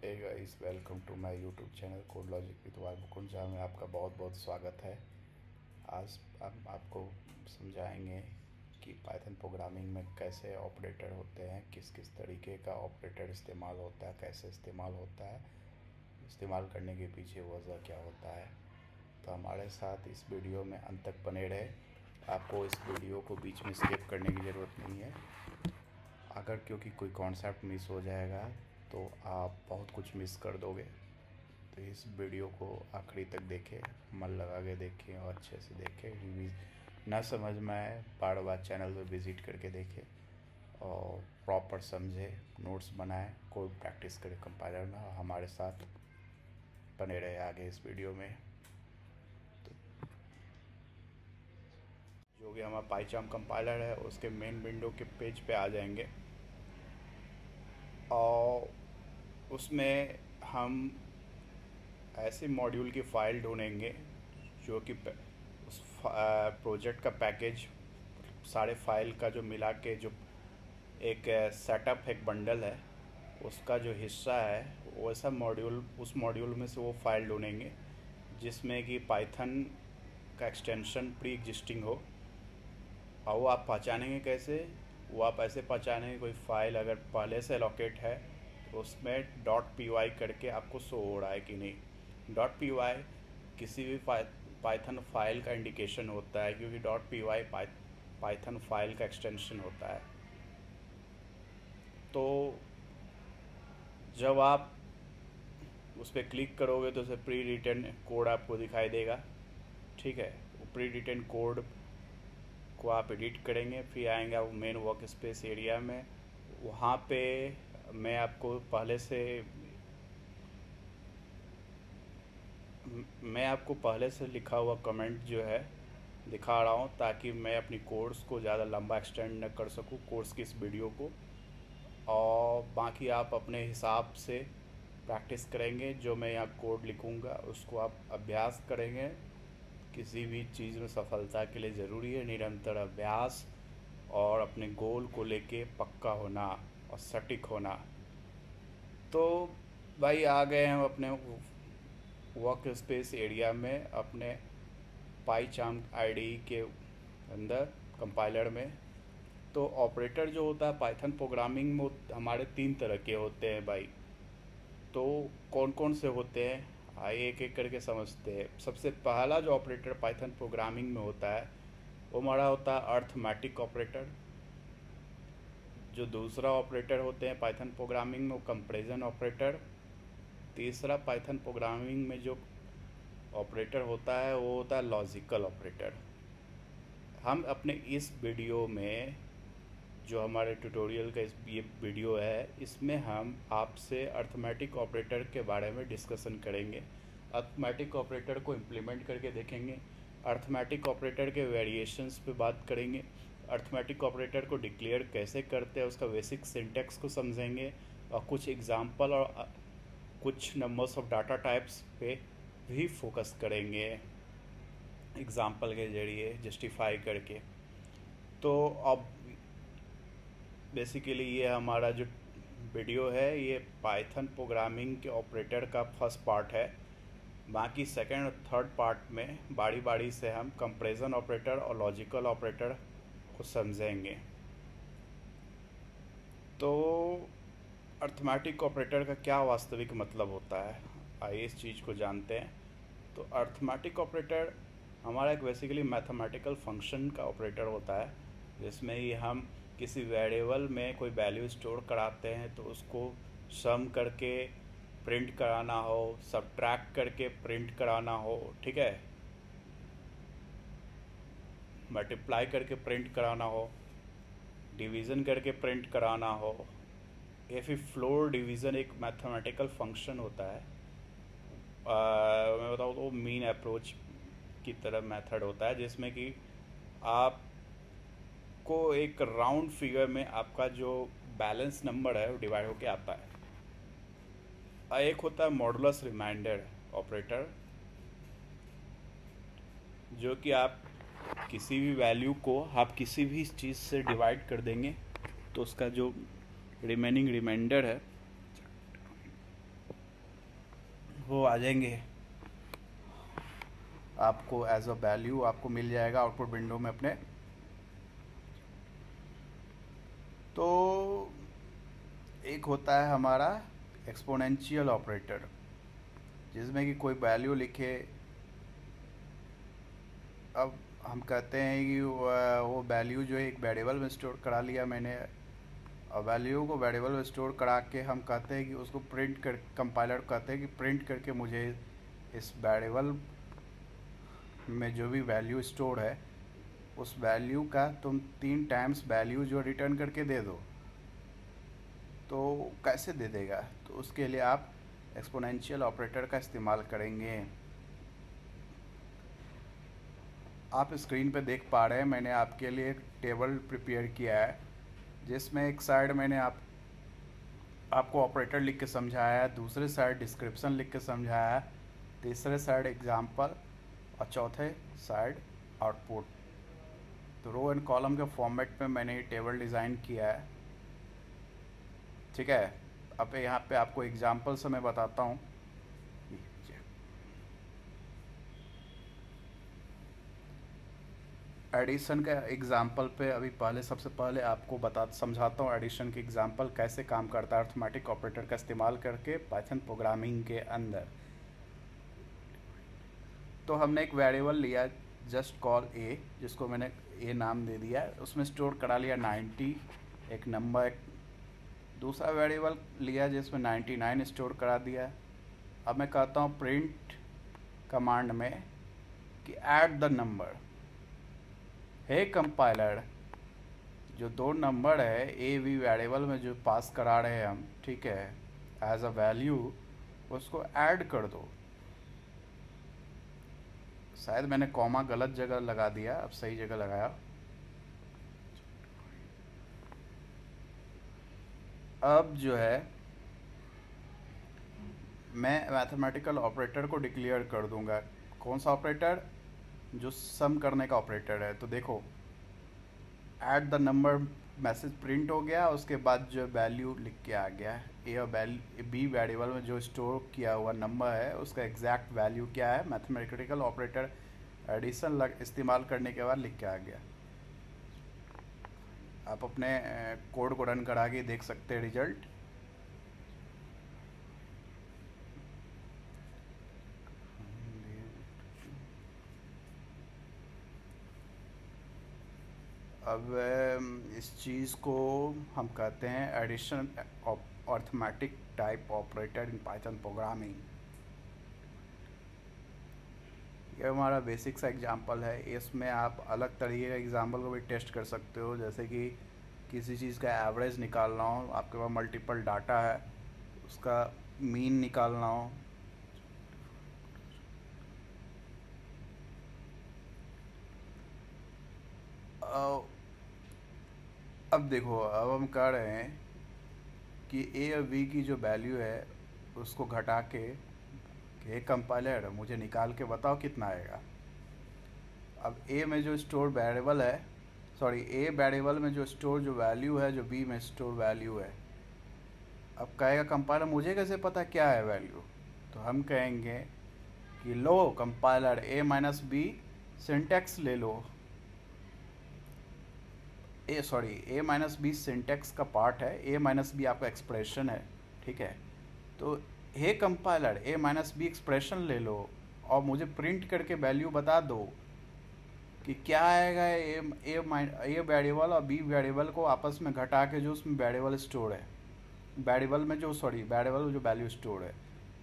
Hey guys, welcome to my YouTube channel code logic with Y Mukund, जहाँ में आपका बहुत बहुत स्वागत है। आज हम आपको समझाएंगे कि पाइथन प्रोग्रामिंग में कैसे ऑपरेटर होते हैं, किस किस तरीके का ऑपरेटर इस्तेमाल होता है, कैसे इस्तेमाल होता है, इस्तेमाल करने के पीछे वजह क्या होता है। तो हमारे साथ इस वीडियो में अंत तक बने रहे। आपको इस वीडियो को बीच में स्किप करने की ज़रूरत नहीं है। अगर क्योंकि कोई कॉन्सेप्ट मिस हो जाएगा तो आप बहुत कुछ मिस कर दोगे। तो इस वीडियो को आखिरी तक देखें, मन लगा के देखें और अच्छे से देखें। रिवीज ना समझ में आए बार बार चैनल पे विज़िट करके देखें और प्रॉपर समझे, नोट्स बनाएं, कोड प्रैक्टिस करें कंपाइलर में और हमारे साथ बने रहे आगे इस वीडियो में। तो जो भी हमारा पाइचाम कंपाइलर है उसके मेन विंडो के पेज पे आ जाएंगे और उसमें हम ऐसे मॉड्यूल की फ़ाइल ढूंढेंगे जो कि उस प्रोजेक्ट का पैकेज, सारे फाइल का जो मिला के जो एक सेटअप, एक बंडल है, उसका जो हिस्सा है वैसा मॉड्यूल, उस मॉड्यूल में से वो फाइल ढूंढेंगे जिसमें कि पाइथन का एक्सटेंशन प्री एग्जिस्टिंग हो। और वो आप पहचानेंगे कैसे? वो आप ऐसे पहचानेंगे, कोई फाइल अगर पहले से एलोकेट है तो उसमें .py करके आपको शो हो रहा है कि नहीं। .py किसी भी पाइथन फाइल का इंडिकेशन होता है, क्योंकि .py पाइथन फाइल का एक्सटेंशन होता है। तो जब आप उस पर क्लिक करोगे तो उसे प्री रिटन कोड आपको दिखाई देगा। ठीक है, वो प्री रिटन कोड को आप एडिट करेंगे, फिर आएंगे आप मेन वर्क स्पेस एरिया में। वहाँ पे मैं आपको पहले से लिखा हुआ कमेंट जो है दिखा रहा हूँ, ताकि मैं अपनी कोर्स को ज़्यादा लंबा एक्सटेंड न कर सकूँ, कोर्स की इस वीडियो को। और बाकी आप अपने हिसाब से प्रैक्टिस करेंगे। जो मैं यहाँ कोड लिखूँगा उसको आप अभ्यास करेंगे। किसी भी चीज़ में सफलता के लिए ज़रूरी है निरंतर अभ्यास और अपने गोल को लेके पक्का होना और सटीक होना। तो भाई आ गए हम अपने वर्क स्पेस एरिया में, अपने पाइचाम आईडी के अंदर कंपाइलर में। तो ऑपरेटर जो होता है पाइथन प्रोग्रामिंग में हमारे 3 तरह के होते हैं भाई। तो कौन कौन से होते हैं आइए एक एक करके समझते हैं। सबसे पहला जो ऑपरेटर पाइथन प्रोग्रामिंग में होता है वो हमारा होता है अर्थमेटिक ऑपरेटर। जो दूसरा ऑपरेटर होते हैं पाइथन प्रोग्रामिंग में वो कंपैरिजन ऑपरेटर। तीसरा पाइथन प्रोग्रामिंग में जो ऑपरेटर होता है वो होता है लॉजिकल ऑपरेटर। हम अपने इस वीडियो में, जो हमारे ट्यूटोरियल का ये वीडियो है, इसमें हम आपसे अर्थमेटिक ऑपरेटर के बारे में डिस्कशन करेंगे। अर्थमेटिक ऑपरेटर को इम्प्लीमेंट करके देखेंगे, अर्थमेटिक ऑपरेटर के वेरिएशंस पे बात करेंगे, अर्थमेटिक ऑपरेटर को डिक्लेयर कैसे करते हैं उसका बेसिक सिंटैक्स को समझेंगे, और कुछ एग्जांपल और कुछ नंबर्स ऑफ डाटा टाइप्स पे भी फोकस करेंगे एग्जांपल के जरिए जस्टिफाई करके। तो अब बेसिकली ये हमारा जो वीडियो है ये पाइथन प्रोग्रामिंग के ऑपरेटर का फर्स्ट पार्ट है। बाकी सेकंड और थर्ड पार्ट में बारी बारी से हम कंपैरिजन ऑपरेटर और लॉजिकल ऑपरेटर को समझेंगे। तो अर्थमेटिक ऑपरेटर का क्या वास्तविक मतलब होता है, आइए इस चीज़ को जानते हैं। तो अर्थमेटिक ऑपरेटर हमारा एक बेसिकली मैथमेटिकल फंक्शन का ऑपरेटर होता है, जिसमें ही हम किसी वेरिएबल में कोई वैल्यू स्टोर कराते हैं तो उसको सम करके प्रिंट कराना हो, सब्ट्रैक्ट करके प्रिंट कराना हो, ठीक है, मल्टीप्लाई करके प्रिंट कराना हो, डिवीज़न करके प्रिंट कराना हो, या फिर फ्लोर डिवीज़न एक मैथमेटिकल फंक्शन होता है। मैं बताऊँ तो मीन अप्रोच की तरह मेथड होता है, जिसमें कि आपको एक राउंड फिगर में आपका जो बैलेंस नंबर है वो डिवाइड होके आता है। एक होता है मॉडुलस रिमाइंडर ऑपरेटर, जो कि आप किसी भी वैल्यू को आप किसी भी चीज़ से डिवाइड कर देंगे तो उसका जो रिमेनिंग रिमाइंडर है वो आ जाएंगे, आपको एज अ वैल्यू आपको मिल जाएगा आउटपुट विंडो में अपने। तो एक होता है हमारा एक्सपोनेंशियल ऑपरेटर, जिसमें कि कोई वैल्यू लिखे। अब हम कहते हैं कि वो वैल्यू जो है एक वेरिएबल में स्टोर करा लिया मैंने, और वैल्यू को वेरिएबल में स्टोर करा के हम कहते हैं कि उसको प्रिंट कर, कंपाइलर कहते हैं कि प्रिंट करके मुझे इस वेरिएबल में जो भी वैल्यू स्टोर है उस वैल्यू का तुम 3 टाइम्स वैल्यू जो रिटर्न करके दे दो। तो कैसे दे देगा? तो उसके लिए आप एक्सपोनेंशियल ऑपरेटर का इस्तेमाल करेंगे। आप स्क्रीन पे देख पा रहे हैं, मैंने आपके लिए एक टेबल प्रिपेयर किया है, जिसमें एक साइड मैंने आपको ऑपरेटर लिख के समझाया है, दूसरे साइड डिस्क्रिप्शन लिख के समझाया है, तीसरे साइड एग्जांपल और चौथे साइड आउटपुट। तो रो एंड कॉलम के फॉर्मेट में मैंने ये टेबल डिज़ाइन किया है, ठीक है। अब यहाँ पे आपको एग्जांपल से मैं बताता हूँ। एडिशन का एग्जांपल पे अभी सबसे पहले आपको समझाता हूँ एडिशन के एग्जांपल कैसे काम करता है अरिथमेटिक ऑपरेटर का इस्तेमाल करके पाइथन प्रोग्रामिंग के अंदर। तो हमने एक वेरिएबल लिया जस्ट कॉल ए, जिसको मैंने ए नाम दे दिया, उसमें स्टोर करा लिया 90 एक नंबर। एक दूसरा वेरिएबल लिया जिसमें 99 स्टोर करा दिया। अब मैं कहता हूँ प्रिंट कमांड में कि add the number, hey compiler जो 2 नंबर है ए बी वेरिएबल में जो पास करा रहे हैं हम, ठीक है, एज अ वैल्यू, उसको ऐड कर दो। शायद मैंने कॉमा गलत जगह लगा दिया, अब सही जगह लगाया। अब जो है मैं मैथमेटिकल ऑपरेटर को डिक्लेयर कर दूंगा। कौन सा ऑपरेटर? जो सम करने का ऑपरेटर है। तो देखो add the number message print हो गया, उसके बाद जो वैल्यू लिख के आ गया ए और बी वेरिएबल में जो स्टोर किया हुआ नंबर है उसका एग्जैक्ट वैल्यू क्या है, मैथमेटिकल ऑपरेटर एडिशन इस्तेमाल करने के बाद लिख के आ गया। आप अपने कोड को रन करा के देख सकते हैं रिजल्ट। अब इस चीज़ को हम कहते हैं addition arithmetic type operator in Python programming. ये हमारा बेसिक सा एग्जांपल है, इसमें आप अलग तरीके का एग्जांपल को भी टेस्ट कर सकते हो। जैसे कि किसी चीज़ का एवरेज निकालना हो, आपके पास मल्टीपल डाटा है, उसका मीन निकालना हो। अब देखो, अब हम कह रहे हैं कि ए और बी की जो वैल्यू है उसको घटा के कि कंपाइलर मुझे निकाल के बताओ कितना आएगा। अब ए में जो स्टोर वेरिएबल है, सॉरी ए वेरिएबल में जो स्टोर जो वैल्यू है, जो बी में स्टोर वैल्यू है, अब कहेगा कंपाइलर मुझे कैसे पता क्या है वैल्यू? तो हम कहेंगे कि लो कंपाइलर ए माइनस बी सिंटैक्स ले लो। ए माइनस बी सिंटैक्स का पार्ट है, ए माइनस बी आपका एक्सप्रेशन है, ठीक है। तो हे कंपाइलर ए माइनस बी एक्सप्रेशन ले लो और मुझे प्रिंट करके वैल्यू बता दो कि क्या आएगा। ए वेरिएबल और बी वेरिएबल को आपस में घटा के जो उसमें वेरिएबल स्टोर है, वेरिएबल में जो वैल्यू स्टोर है।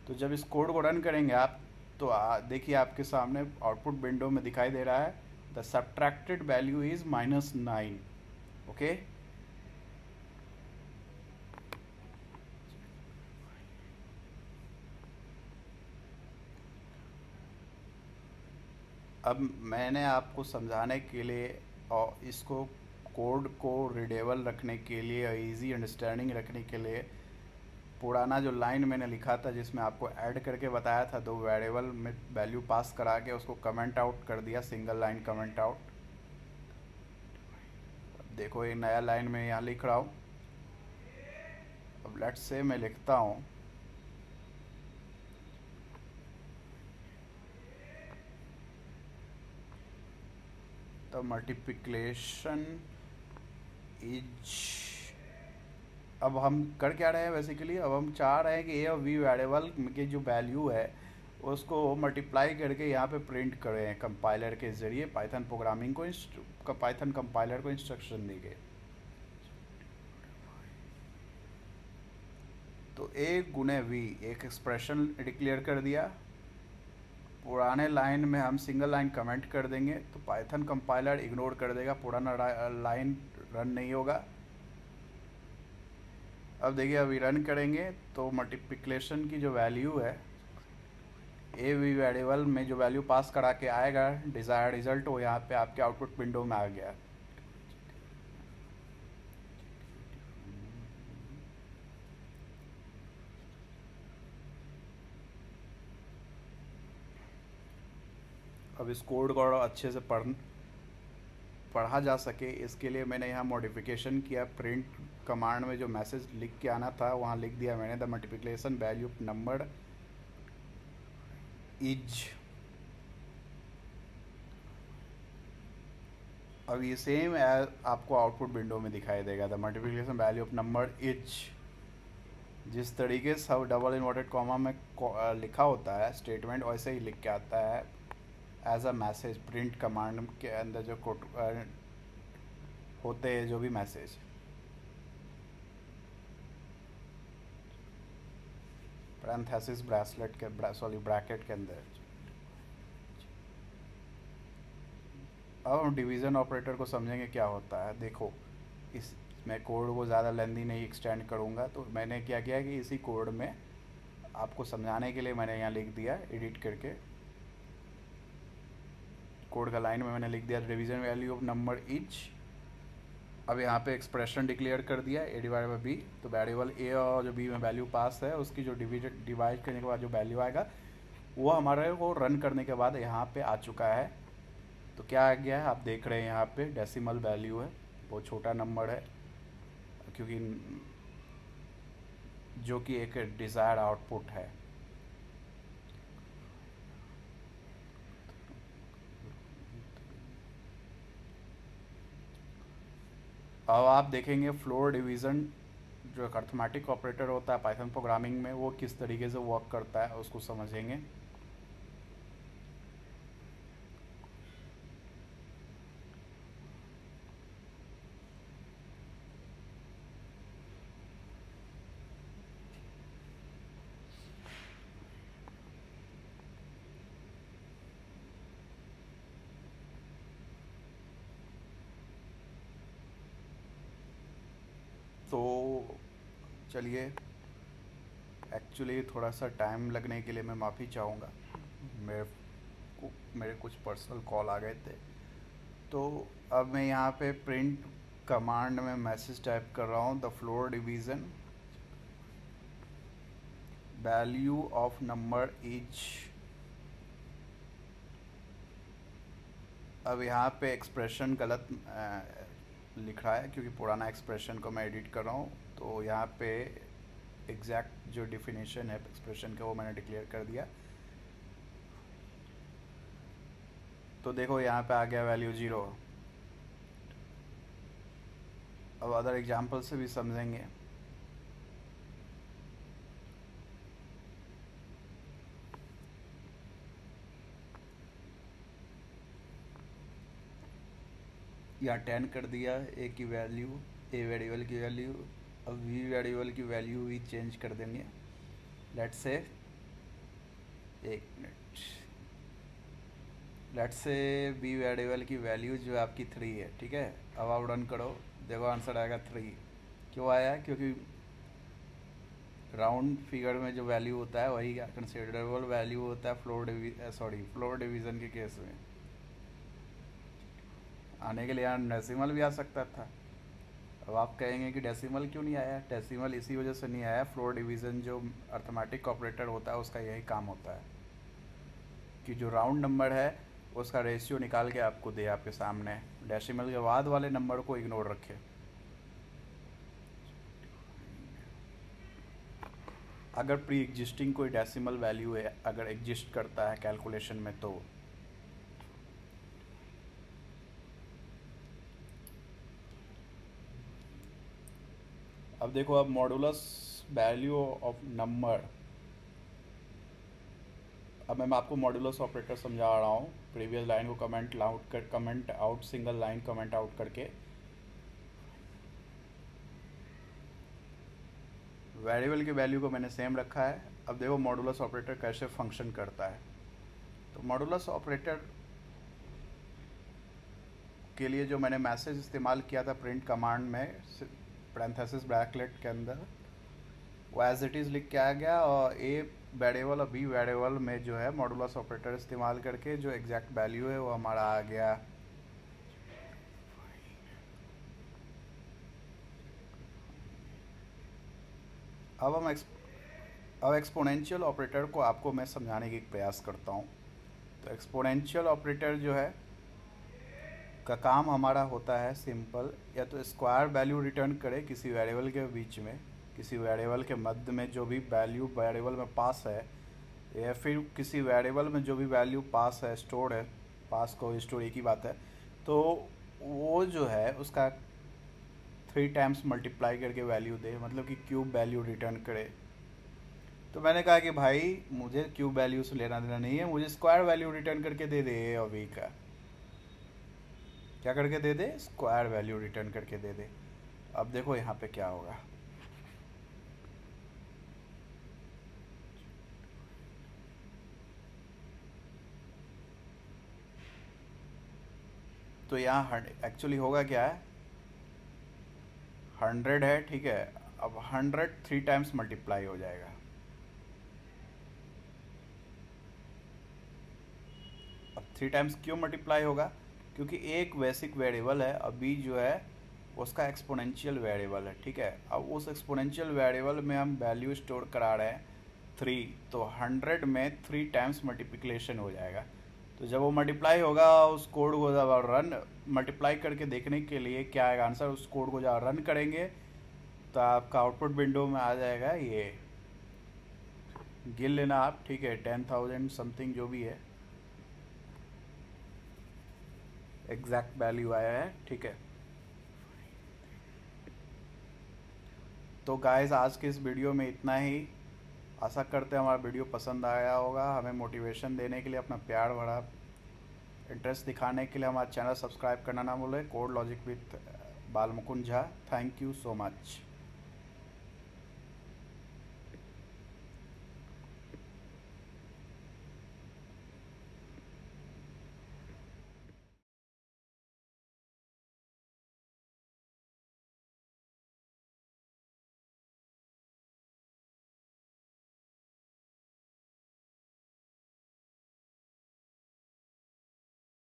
तो जब इस कोड को रन करेंगे आप, तो देखिए आपके सामने आउटपुट विंडो में दिखाई दे रहा है the subtracted value is -9। Okay, अब मैंने आपको समझाने के लिए और इसको कोड को रीडेबल रखने के लिए और इजी अंडरस्टैंडिंग रखने के लिए पुराना जो लाइन मैंने लिखा था जिसमें आपको ऐड करके बताया था 2 वेरिएबल में वैल्यू पास करा के उसको कमेंट आउट कर दिया, सिंगल लाइन कमेंट आउट। देखो ये नया लाइन में यहाँ लिख रहा हूँ। अब लेट्स से मैं लिखता हूँ द मल्टीप्लिकेशन इज, अब हम कर क्या रहे हैं बेसिकली, अब हम चाह रहे हैं कि ए और बी वेरिएबल की जो वैल्यू है उसको मल्टीप्लाई करके यहाँ पे प्रिंट करें कंपाइलर के ज़रिए, पाइथन प्रोग्रामिंग को पाइथन कंपाइलर को इंस्ट्रक्शन देंगे। तो ए गुने वी एक एक्सप्रेशन डिक्लेयर कर दिया, पुराने लाइन में हम सिंगल लाइन कमेंट कर देंगे तो पाइथन कंपाइलर इग्नोर कर देगा, पुराना लाइन रन नहीं होगा। अब देखिए अभी रन करेंगे तो मल्टीप्लिकेशन की जो वैल्यू है ए वी वेरिएबल में जो वैल्यू पास करा के आएगा डिज़ायर्ड रिजल्ट, वो यहाँ पे आपके आउटपुट विंडो में आ गया। अब इस कोड को और अच्छे से पढ़ा जा सके इसके लिए मैंने यहाँ मॉडिफिकेशन किया। प्रिंट कमांड में जो मैसेज लिख के आना था वहाँ लिख दिया मैंने, the multiplication value number is. अब ये सेम आपको आउटपुट विंडो में दिखाई देगा, the multiplication value of number is. जिस तरीके से सब डबल इन्वर्टेड कॉमा में लिखा होता है स्टेटमेंट, वैसे ही लिख के आता है as a message print command के अंदर जो होते हैं जो भी मैसेज। पैरेंथेसिस ब्रैसलेट के सॉरी ब्रैकेट के अंदर। अब हम डिवीज़न ऑपरेटर को समझेंगे क्या होता है। देखो इस मैं कोड को ज़्यादा लेंदी नहीं एक्सटेंड करूँगा, तो मैंने क्या किया कि इसी कोड में आपको समझाने के लिए मैंने यहाँ लिख दिया एडिट करके, कोड का लाइन में मैंने लिख दिया division value of number etch. अब यहाँ पे एक्सप्रेशन डिक्लेयर कर दिया ए डिवाइड बाई बी, तो वेरिएबल ए और जो बी में वैल्यू पास है उसकी जो डिवाइड करने के बाद जो वैल्यू आएगा वो हमारे को रन करने के बाद यहाँ पे आ चुका है। तो क्या आ गया है आप देख रहे हैं यहाँ पे डेसिमल वैल्यू है, बहुत छोटा नंबर है क्योंकि जो कि एक डिज़ायर्ड आउटपुट है। अब आप देखेंगे फ्लोर डिवीज़न जो एक अर्थमेटिक ऑपरेटर होता है पाइथन प्रोग्रामिंग में, वो किस तरीके से वर्क करता है उसको समझेंगे। तो चलिए, एक्चुअली थोड़ा सा टाइम लगने के लिए मैं माफ़ी चाहूँगा, मेरे कुछ पर्सनल कॉल आ गए थे। तो अब मैं यहाँ पे प्रिंट कमांड में मैसेज टाइप कर रहा हूँ, the floor division value of number is. अब यहाँ पे एक्सप्रेशन गलत लिख रहा है क्योंकि पुराना एक्सप्रेशन को मैं एडिट कर रहा हूँ, तो यहाँ पे एग्जैक्ट जो डिफिनेशन है एक्सप्रेशन का वो मैंने डिक्लेयर कर दिया। तो देखो यहाँ पे आ गया वैल्यू 0। अब अदर एग्जांपल से भी समझेंगे। या 10 कर दिया ए की वैल्यू, ए वेरिएबल की वैल्यू। अब वी वेरिएबल की वैल्यू भी चेंज कर देंगे, let's say 1 minute, let's say B variable की वैल्यू जो आपकी 3 है, ठीक है। अब आप रन करो, देखो आंसर आएगा 3। क्यों आया? क्योंकि राउंड फिगर में जो वैल्यू होता है वही कंसिडरेबल वैल्यू होता है फ्लोर डिवीज़न के केस में। आने के लिए यहाँ डेसिमल भी आ सकता था। अब आप कहेंगे कि डेसिमल क्यों नहीं आया? डेसिमल इसी वजह से नहीं आया, फ्लोर डिवीज़न जो अर्थमेटिक ऑपरेटर होता है उसका यही काम होता है कि जो राउंड नंबर है उसका रेशियो निकाल के आपको दे आपके सामने, डेसिमल के बाद वाले नंबर को इग्नोर रखे। अगर प्री एग्जिस्टिंग कोई डेसिमल वैल्यू है अगर एग्जिस्ट करता है कैलकुलेशन में, तो अब देखो, अब मॉडुलस वैल्यू ऑफ नंबर, अब मैं आपको मॉडुलस ऑपरेटर समझा रहा हूँ। प्रीवियस लाइन को comment out single line comment out करके वेरिएबल की वैल्यू को मैंने सेम रखा है। अब देखो मॉडुलस ऑपरेटर कैसे फंक्शन करता है। तो मॉडुलस ऑपरेटर के लिए जो मैंने मैसेज इस्तेमाल किया था प्रिंट कमांड में पैरेंथेसिस ब्रैकेट के अंदर, वो एज इट इज़ लिख के आ गया, और ए वेरिएबल और बी वेरिएबल में जो है मॉडुलस ऑपरेटर इस्तेमाल करके जो एग्जैक्ट वैल्यू है वो हमारा आ गया। अब एक्सपोनेंशियल ऑपरेटर को आपको मैं समझाने की प्रयास करता हूँ। तो एक्सपोनेंशियल ऑपरेटर जो है का काम हमारा होता है सिंपल, या तो स्क्वायर वैल्यू रिटर्न करे किसी वेरिएबल के बीच में, किसी वेरिएबल के मध्य में जो भी वैल्यू वेरिएबल में पास है, या फिर किसी वेरिएबल में जो भी वैल्यू पास है स्टोर्ड है, पास को स्टोर एक ही बात है, तो वो जो है उसका 3 टाइम्स मल्टीप्लाई करके वैल्यू दे, मतलब कि क्यूब वैल्यू रिटर्न करे। तो मैंने कहा कि भाई मुझे क्यूब वैल्यू से लेना देना नहीं है, मुझे स्क्वायर वैल्यू रिटर्न करके दे दे ए और बी का। क्या करके दे दे? स्क्वायर वैल्यू रिटर्न करके दे दे। अब देखो यहाँ पे क्या होगा। तो यहाँ एक्चुअली होगा क्या है, 100 है, ठीक है। अब 100 3 टाइम्स मल्टीप्लाई हो जाएगा। अब 3 टाइम्स क्यों मल्टीप्लाई होगा? क्योंकि एक बेसिक वेरिएबल है, अभी जो है उसका एक्सपोनेंशियल वेरिएबल है, ठीक है। अब उस एक्सपोनेंशियल वेरिएबल में हम वैल्यू स्टोर करा रहे हैं 3, तो 100 में 3 टाइम्स मल्टीप्लिकेशन हो जाएगा। तो जब वो मल्टीप्लाई होगा, उस कोड को जब रन मल्टीप्लाई करके देखने के लिए क्या आएगा आंसर, उस कोड को जब रन करेंगे तो आपका आउटपुट विंडो में आ जाएगा ये, गिन लेना आप, ठीक है, 10,000 समथिंग जो भी है एग्जैक्ट वैल्यू आया है, ठीक है। तो गाइस आज के इस वीडियो में इतना ही। आशा करते हैं हमारा वीडियो पसंद आया होगा। हमें मोटिवेशन देने के लिए, अपना प्यार भरा इंटरेस्ट दिखाने के लिए हमारा चैनल सब्सक्राइब करना ना भूलें। कोड लॉजिक विथ बाल Mukund Jha. Thank you so much.